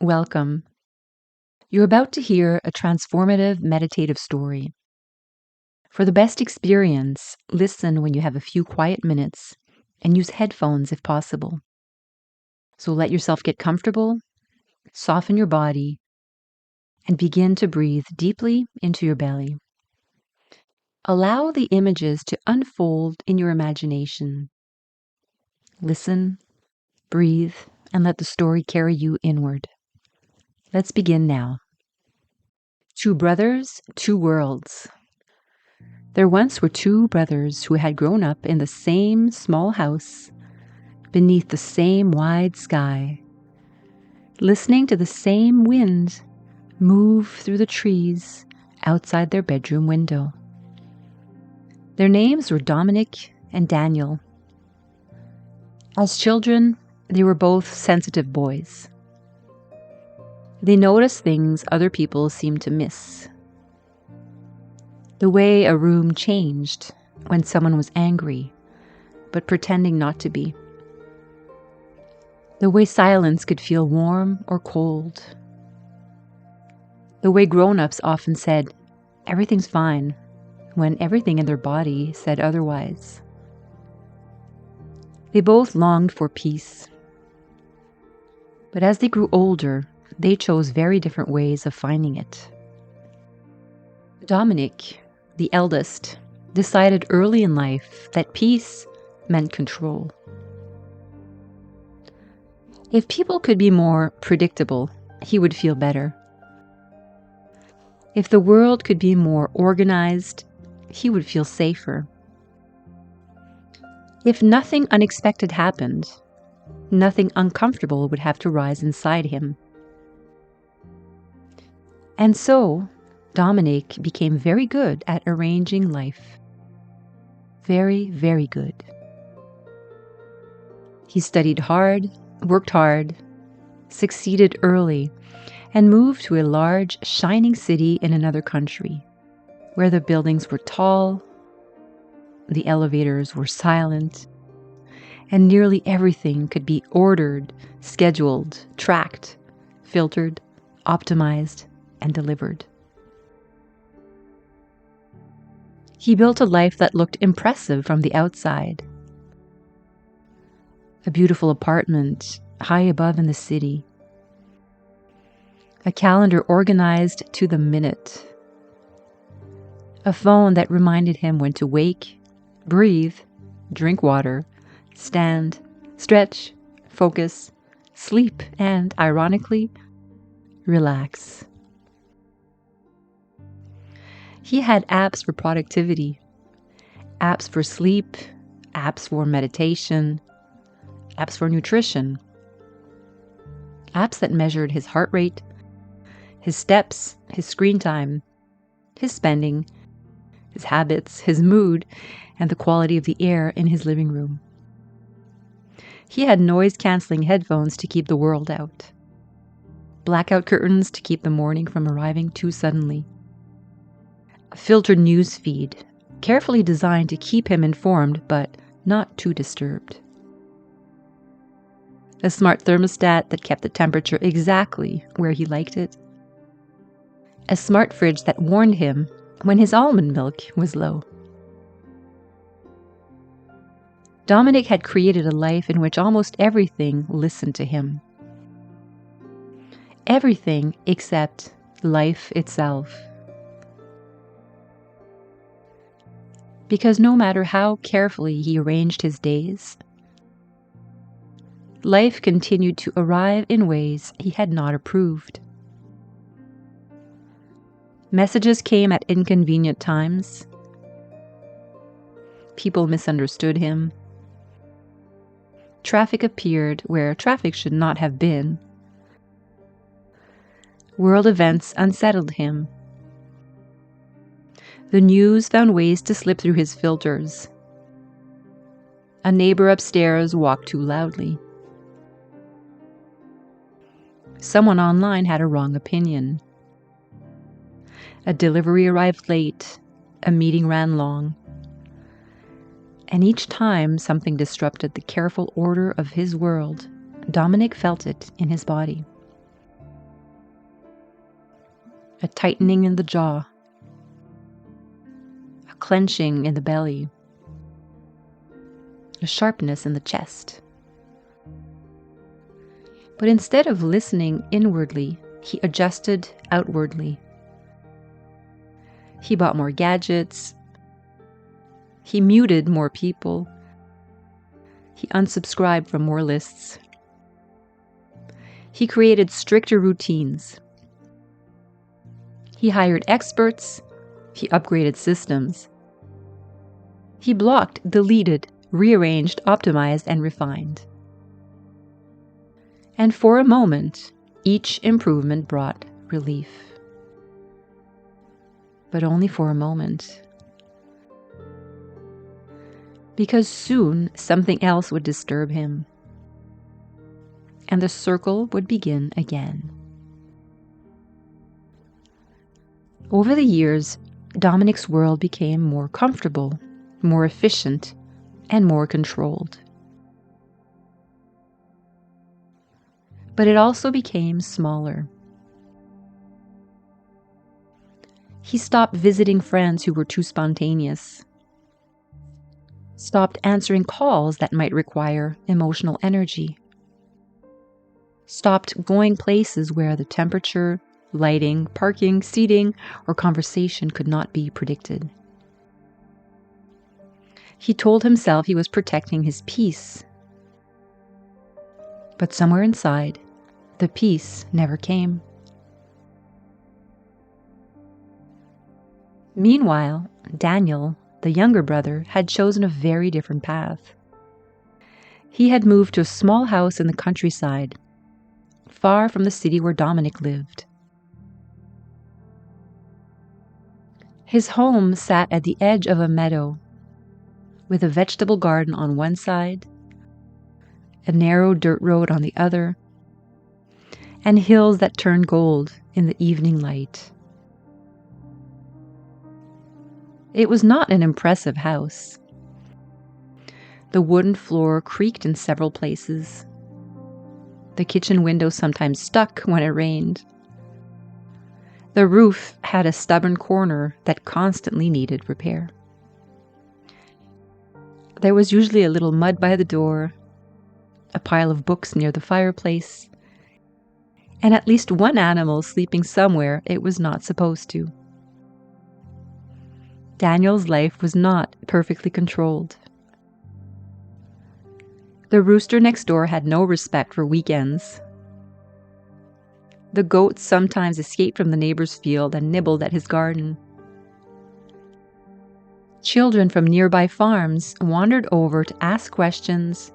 Welcome. You're about to hear a transformative meditative story. For the best experience, listen when you have a few quiet minutes and use headphones if possible. So let yourself get comfortable, soften your body, and begin to breathe deeply into your belly. Allow the images to unfold in your imagination. Listen, breathe, and let the story carry you inward. Let's begin now. Two brothers, two worlds. There once were two brothers who had grown up in the same small house, beneath the same wide sky, listening to the same wind move through the trees outside their bedroom window. Their names were Dominic and Daniel. As children, they were both sensitive boys. They noticed things other people seemed to miss. The way a room changed when someone was angry, but pretending not to be. The way silence could feel warm or cold. The way grown-ups often said, "Everything's fine," when everything in their body said otherwise. They both longed for peace. But as they grew older, they chose very different ways of finding it. Dominic, the eldest, decided early in life that peace meant control. If people could be more predictable, he would feel better. If the world could be more organized, he would feel safer. If nothing unexpected happened, nothing uncomfortable would have to rise inside him. And so, Dominic became very good at arranging life. Very, very good. He studied hard, worked hard, succeeded early, and moved to a large, shining city in another country, where the buildings were tall, the elevators were silent, and nearly everything could be ordered, scheduled, tracked, filtered, optimized, and delivered. He built a life that looked impressive from the outside. A beautiful apartment high above in the city. A calendar organized to the minute. A phone that reminded him when to wake, breathe, drink water, stand, stretch, focus, sleep, and, ironically, relax. He had apps for productivity, apps for sleep, apps for meditation, apps for nutrition, apps that measured his heart rate, his steps, his screen time, his spending, his habits, his mood, and the quality of the air in his living room. He had noise-canceling headphones to keep the world out, blackout curtains to keep the morning from arriving too suddenly, a filtered news feed, carefully designed to keep him informed but not too disturbed. A smart thermostat that kept the temperature exactly where he liked it. A smart fridge that warned him when his almond milk was low. Dominic had created a life in which almost everything listened to him. Everything except life itself. Because no matter how carefully he arranged his days, life continued to arrive in ways he had not approved. Messages came at inconvenient times. People misunderstood him. Traffic appeared where traffic should not have been. World events unsettled him. The news found ways to slip through his filters. A neighbor upstairs walked too loudly. Someone online had a wrong opinion. A delivery arrived late. A meeting ran long. And each time something disrupted the careful order of his world, Dominic felt it in his body. a tightening in the jaw, a clenching in the belly, a sharpness in the chest. But instead of listening inwardly, he adjusted outwardly. He bought more gadgets. He muted more people. He unsubscribed from more lists. He created stricter routines. He hired experts. He upgraded systems. He blocked, deleted, rearranged, optimized, and refined. And for a moment, each improvement brought relief. But only for a moment. Because soon something else would disturb him. And the circle would begin again. Over the years, Dominic's world became more comfortable, more efficient, and more controlled. But it also became smaller. He stopped visiting friends who were too spontaneous, stopped answering calls that might require emotional energy, stopped going places where the temperature, lighting, parking, seating, or conversation could not be predicted. He told himself he was protecting his peace. But somewhere inside, the peace never came. Meanwhile, Daniel, the younger brother, had chosen a very different path. He had moved to a small house in the countryside, far from the city where Dominic lived. His home sat at the edge of a meadow, with a vegetable garden on one side, a narrow dirt road on the other, and hills that turned gold in the evening light. It was not an impressive house. The wooden floor creaked in several places. The kitchen window sometimes stuck when it rained. The roof had a stubborn corner that constantly needed repair. There was usually a little mud by the door, a pile of books near the fireplace, and at least one animal sleeping somewhere it was not supposed to. Daniel's life was not perfectly controlled. The rooster next door had no respect for weekends. The goats sometimes escaped from the neighbor's field and nibbled at his garden. Children from nearby farms wandered over to ask questions,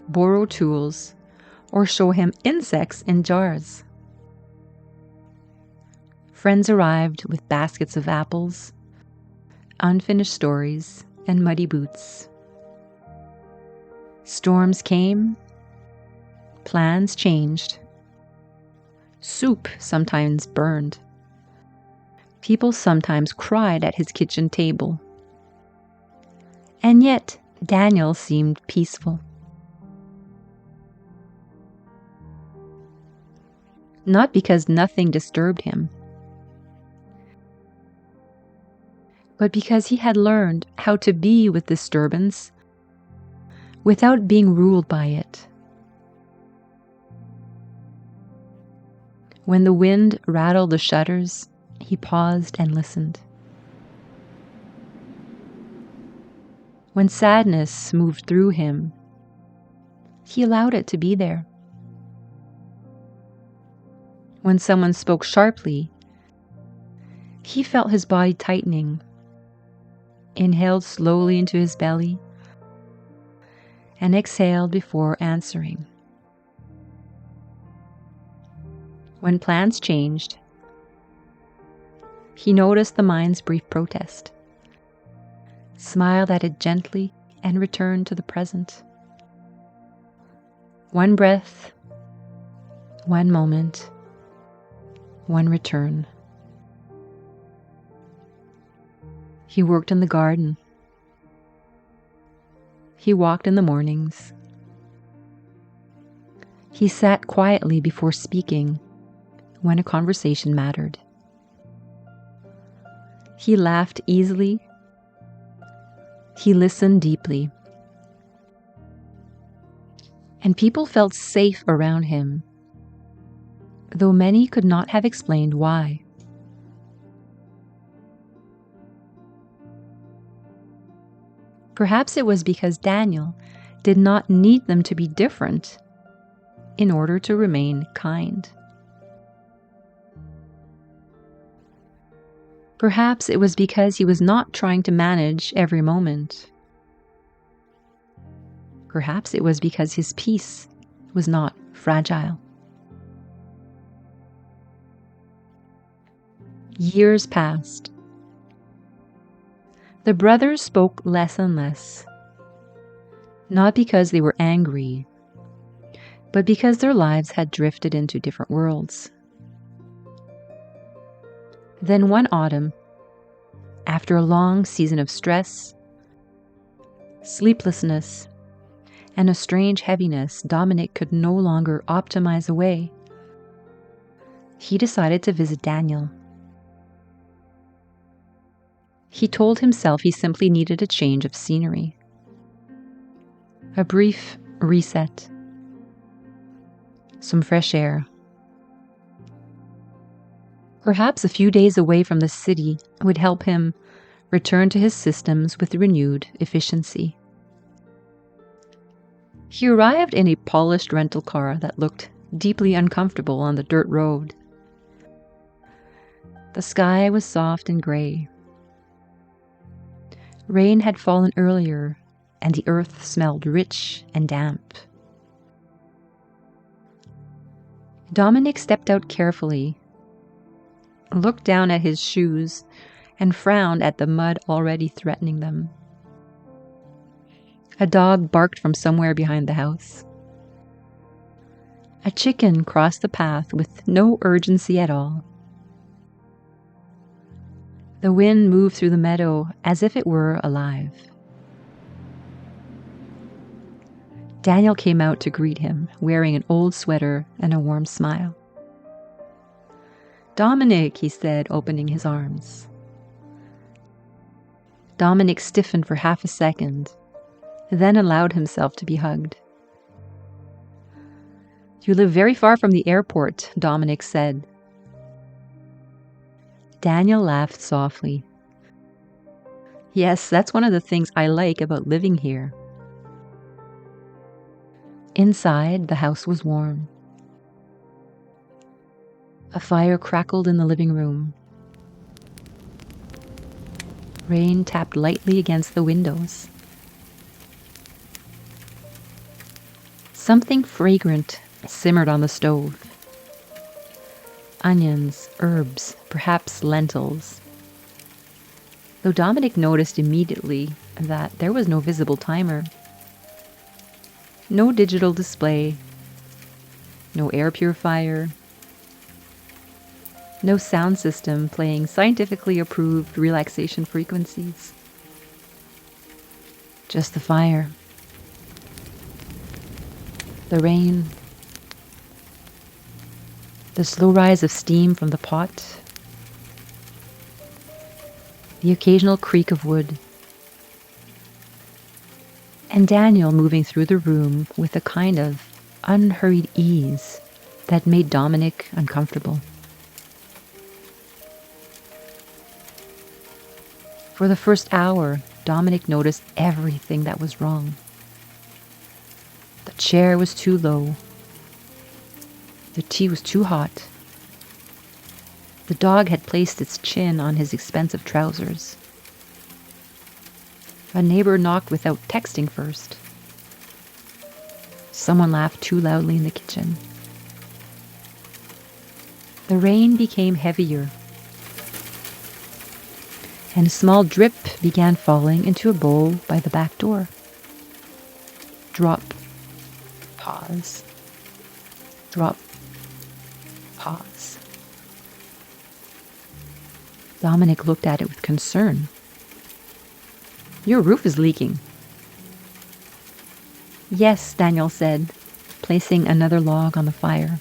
borrow tools, or show him insects in jars. Friends arrived with baskets of apples, unfinished stories, and muddy boots. Storms came, plans changed, soup sometimes burned. People sometimes cried at his kitchen table. And yet, Daniel seemed peaceful. Not because nothing disturbed him, but because he had learned how to be with disturbance without being ruled by it. When the wind rattled the shutters, he paused and listened. When sadness moved through him, he allowed it to be there. When someone spoke sharply, he felt his body tightening, inhaled slowly into his belly, and exhaled before answering. When plans changed, he noticed the mind's brief protest, smiled at it gently, and returned to the present. One breath, one moment, one return. He worked in the garden. He walked in the mornings. He sat quietly before speaking when a conversation mattered. He laughed easily. He listened deeply. And people felt safe around him, though many could not have explained why. Perhaps it was because Daniel did not need them to be different in order to remain kind. Perhaps it was because he was not trying to manage every moment. Perhaps it was because his peace was not fragile. Years passed. The brothers spoke less and less, not because they were angry, but because their lives had drifted into different worlds. Then one autumn, after a long season of stress, sleeplessness, and a strange heaviness Dominic could no longer optimize away, he decided to visit Daniel. He told himself he simply needed a change of scenery, a brief reset, some fresh air. Perhaps a few days away from the city would help him return to his systems with renewed efficiency. He arrived in a polished rental car that looked deeply uncomfortable on the dirt road. The sky was soft and gray. Rain had fallen earlier, and the earth smelled rich and damp. Dominic stepped out carefully, looked down at his shoes, and frowned at the mud already threatening them. A dog barked from somewhere behind the house. A chicken crossed the path with no urgency at all. The wind moved through the meadow as if it were alive. Daniel came out to greet him, wearing an old sweater and a warm smile. "Dominic," he said, opening his arms. Dominic stiffened for half a second, then allowed himself to be hugged. "You live very far from the airport," Dominic said. Daniel laughed softly. "Yes, that's one of the things I like about living here." Inside, the house was warm. A fire crackled in the living room. Rain tapped lightly against the windows. Something fragrant simmered on the stove. Onions, herbs, perhaps lentils. Though Dominic noticed immediately that there was no visible timer. No digital display. No air purifier. No sound system playing scientifically approved relaxation frequencies. Just the fire. The rain. The slow rise of steam from the pot. The occasional creak of wood. And Daniel moving through the room with a kind of unhurried ease that made Dominic uncomfortable. For the first hour, Dominic noticed everything that was wrong. The chair was too low. The tea was too hot. The dog had placed its chin on his expensive trousers. A neighbor knocked without texting first. Someone laughed too loudly in the kitchen. The rain became heavier, and a small drip began falling into a bowl by the back door. Drop. Pause. Drop. Pause. Dominic looked at it with concern. "Your roof is leaking." "Yes," Daniel said, placing another log on the fire.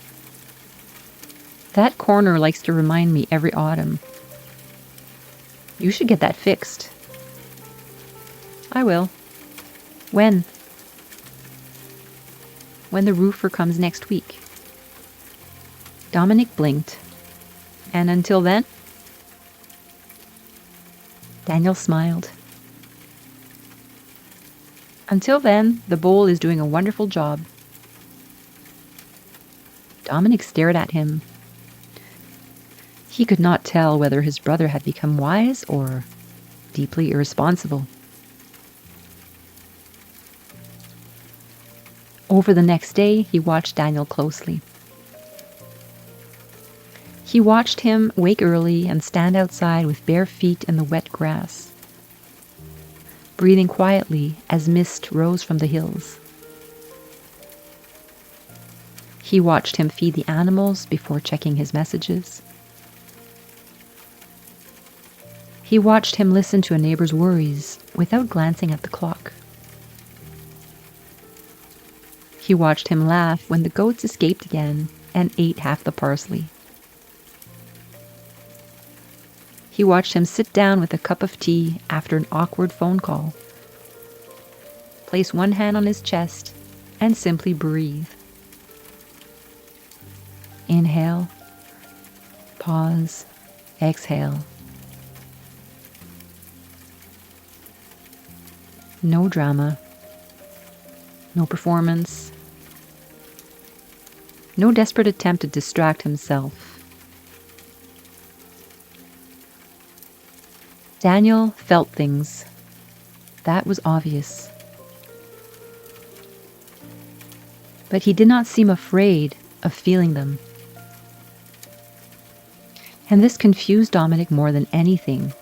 "That corner likes to remind me every autumn." You should get that fixed. I will. When? When the roofer comes next week. Dominic blinked. And until then? Daniel smiled. Until then, the bowl is doing a wonderful job. Dominic stared at him. He could not tell whether his brother had become wise or deeply irresponsible. Over the next day, he watched Daniel closely. He watched him wake early and stand outside with bare feet in the wet grass, breathing quietly as mist rose from the hills. He watched him feed the animals before checking his messages. He watched him listen to a neighbor's worries without glancing at the clock. He watched him laugh when the goats escaped again and ate half the parsley. He watched him sit down with a cup of tea after an awkward phone call, place one hand on his chest, and simply breathe. Inhale, pause, exhale. No drama, no performance, no desperate attempt to distract himself. Daniel felt things. That was obvious. But he did not seem afraid of feeling them. And this confused Dominic more than anything.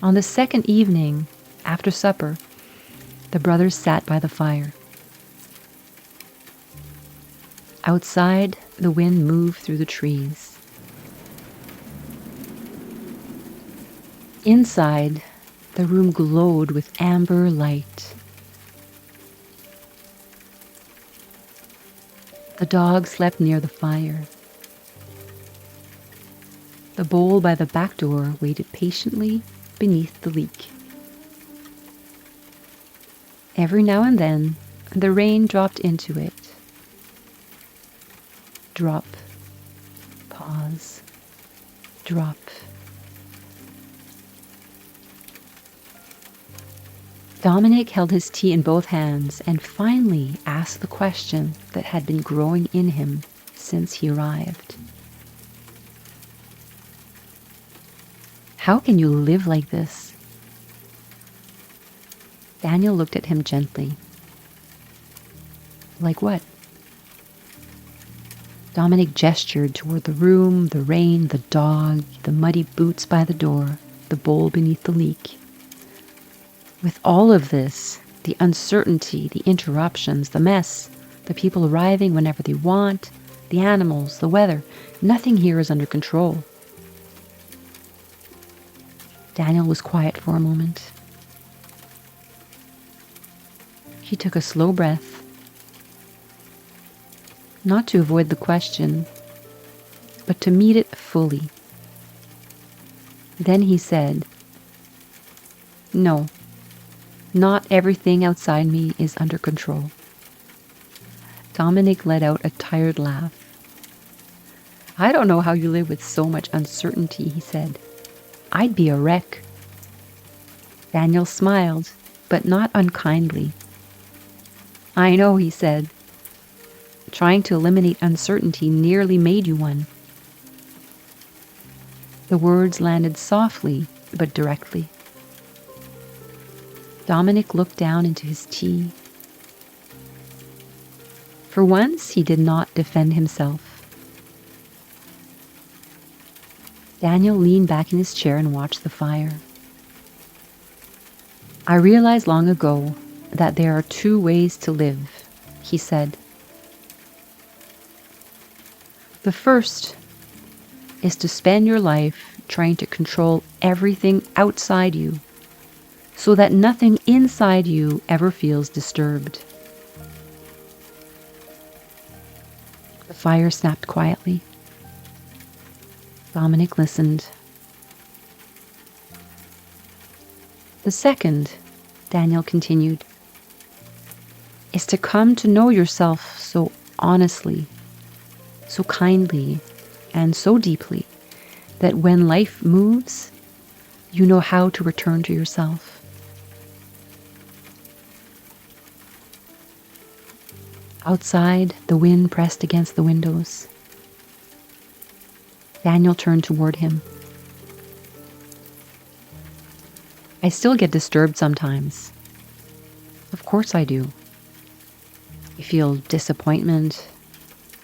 On the second evening, after supper, the brothers sat by the fire. Outside, the wind moved through the trees. Inside, the room glowed with amber light. The dog slept near the fire. The bowl by the back door waited patiently beneath the leak. Every now and then, the rain dropped into it. Drop, pause, drop. Dominic held his tea in both hands and finally asked the question that had been growing in him since he arrived. How can you live like this? Daniel looked at him gently. Like what? Dominic gestured toward the room, the rain, the dog, the muddy boots by the door, the bowl beneath the leak. With all of this, the uncertainty, the interruptions, the mess, the people arriving whenever they want, the animals, the weather, nothing here is under control. Daniel was quiet for a moment. He took a slow breath, not to avoid the question, but to meet it fully. Then he said, "No. Not everything outside me is under control." Dominic let out a tired laugh. "I don't know how you live with so much uncertainty," he said. "I'd be a wreck." Daniel smiled, but not unkindly. "I know," he said. "Trying to eliminate uncertainty nearly made you one." The words landed softly, but directly. Dominic looked down into his tea. For once, he did not defend himself. Daniel leaned back in his chair and watched the fire. "I realized long ago that there are two ways to live," he said. "The first is to spend your life trying to control everything outside you, so that nothing inside you ever feels disturbed." The fire snapped quietly. Dominic listened. The second, Daniel continued, is to come to know yourself so honestly, so kindly, and so deeply that when life moves, you know how to return to yourself. Outside, the wind pressed against the windows. Daniel turned toward him. I still get disturbed sometimes. Of course I do. I feel disappointment,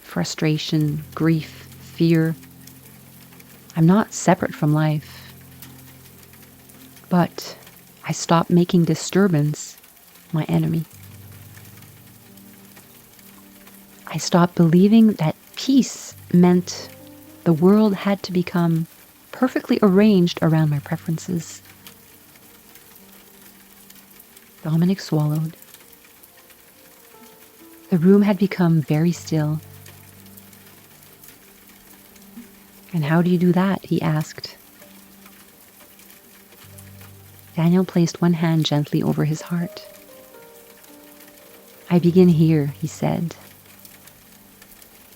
frustration, grief, fear. I'm not separate from life. But I stopped making disturbance my enemy. I stopped believing that peace meant the world had to become perfectly arranged around my preferences. Dominic swallowed. The room had become very still. And how do you do that? He asked. Daniel placed one hand gently over his heart. I begin here, he said.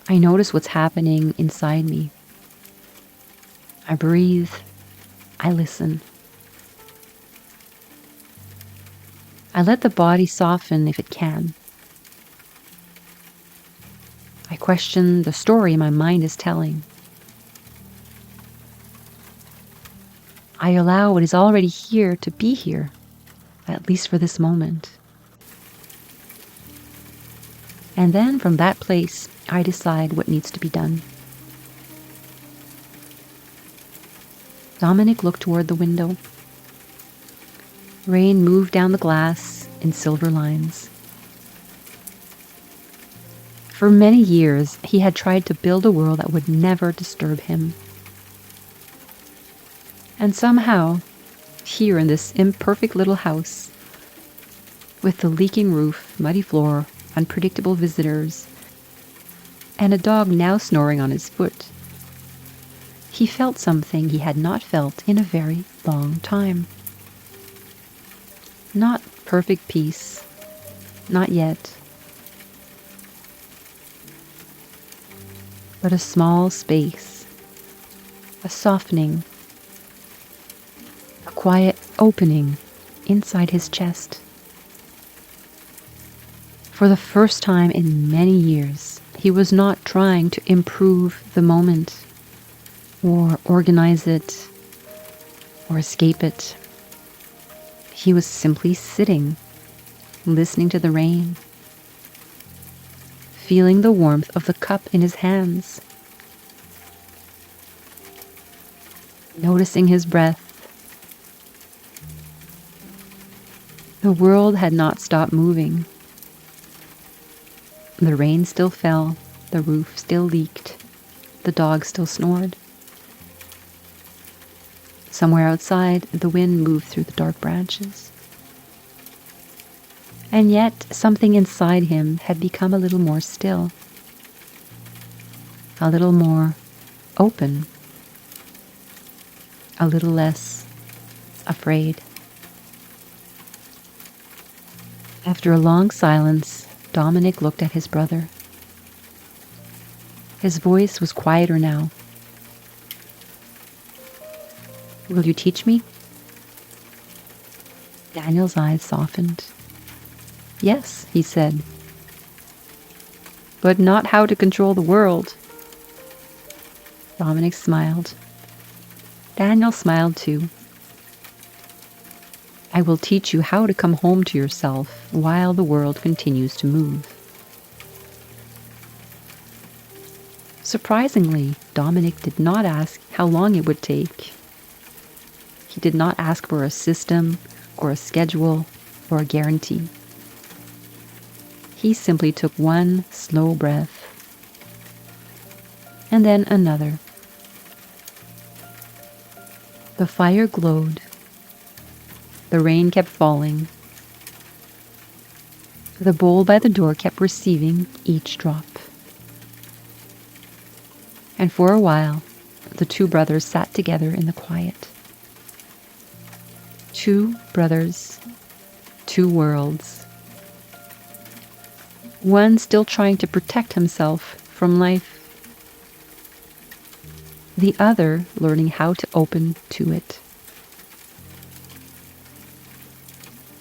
I notice what's happening inside me. I breathe. I listen. I let the body soften if it can. I question the story my mind is telling. I allow what is already here to be here, at least for this moment. And then from that place, I decide what needs to be done. Dominic looked toward the window. Rain moved down the glass in silver lines. For many years, he had tried to build a world that would never disturb him. And somehow, here in this imperfect little house, with the leaking roof, muddy floor, unpredictable visitors, and a dog now snoring on his foot, he felt something he had not felt in a very long time. Not perfect peace, not yet, but a small space, a softening, a quiet opening inside his chest. For the first time in many years, he was not trying to improve the moment, or organize it, or escape it. He was simply sitting, listening to the rain, feeling the warmth of the cup in his hands, noticing his breath. The world had not stopped moving. The rain still fell, the roof still leaked, the dog still snored. Somewhere outside, the wind moved through the dark branches. And yet, something inside him had become a little more still, a little more open, a little less afraid. After a long silence, Dominic looked at his brother. His voice was quieter now. Will you teach me? Daniel's eyes softened. Yes, he said. But not how to control the world. Dominic smiled. Daniel smiled too. I will teach you how to come home to yourself while the world continues to move. Surprisingly, Dominic did not ask how long it would take. He did not ask for a system or a schedule or a guarantee. He simply took one slow breath, and then another. The fire glowed. The rain kept falling. The bowl by the door kept receiving each drop. And for a while, the two brothers sat together in the quiet. Two brothers, two worlds. One still trying to protect himself from life. The other learning how to open to it.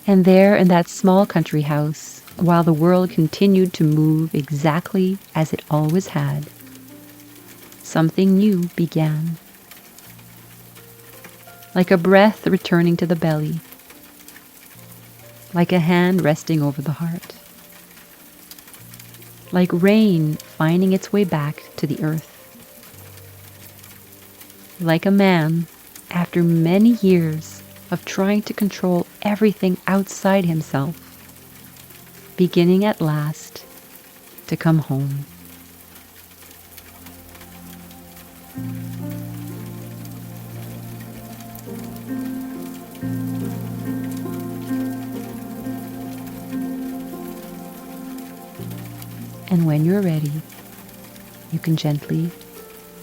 And there in that small country house, while the world continued to move exactly as it always had, something new began. Like a breath returning to the belly, like a hand resting over the heart, like rain finding its way back to the earth, like a man, after many years of trying to control everything outside himself, beginning at last to come home. And when you're ready, you can gently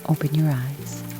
open your eyes.